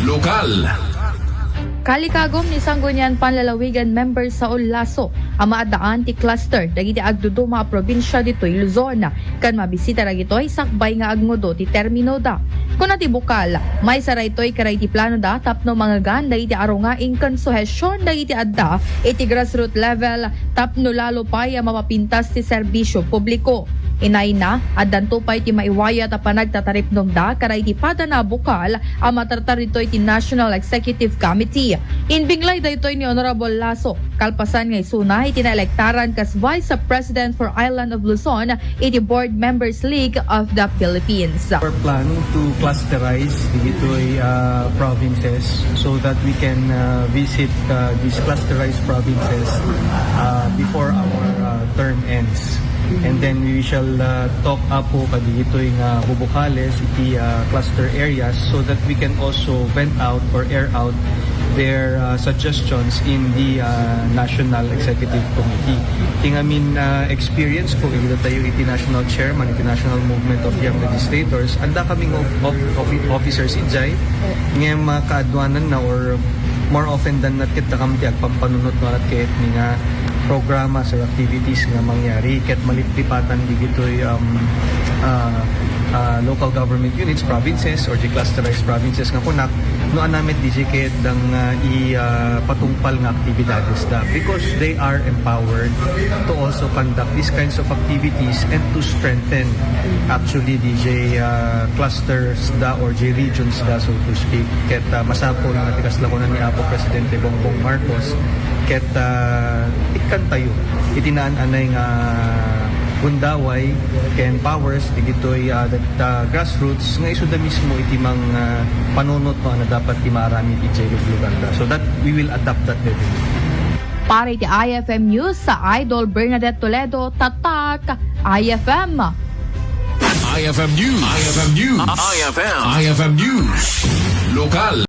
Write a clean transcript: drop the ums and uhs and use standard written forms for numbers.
Lokal. Kalikagom ni Sangguniang Panlalawigan member sa Laso ang maadaan ti cluster dagiti agduduma a probinsya ditoy Luzon kan mabisita ra gitoy sakbay nga agmodo ti termino da. Kuna ti bukal, may saray toy karay ti plano da tapno mga gan dagiti arungaing konsuhesyon dagiti adda iti grassroots level tapno lalo pay a mapapintas ti serbisyo publiko. Inay na, addan tupay ti maiwaya ta panagtataripnom da karay ti pada na bukal ang matartar ditoy ti National Executive Committee. Inbinglay daytoy ni Honorable Laso, kalpasan nga isuna itinaelektaran kas Vice President for Island of Luzon iti Board Members League of the Philippines. Our plan to clusterize ditoy provinces so that we can visit these clusterized provinces before our term ends. And then we shall talk po kaditoy nga bubukales iti cluster areas so that we can also vent out or air out their suggestions in the National Executive Committee. Tingamin experience ko ito tayo iti National Chairman, iti National Movement of Young Legislators. Anda kaming officers ijay ngem kaadwanan na or more often than not kita kam ti agpampanunot no at kahit nga programa sa activities nga mangyari ket malitlipatan digitoy local government units, provinces or clusterized provinces nga kunak no anamet DJ ket dang patungpal nga aktibidades da because they are empowered to also conduct these kinds of activities and to strengthen actually DJ clusters da or J regions da so to speak ket masapol nga tikas lakonan ni Apo Presidente Bongbong Marcos ket ikan tayo itinaan anay nga gundaway ken powers digitoy grassroots nga isuda mismo iti mang panunot no na dapat ti marami ti Luganda so that we will adapt that revenue. Para iti IFM News sa Idol Bernadette Toledo, Tatak IFM. IFM News. IFM News. IFM News. Lokal.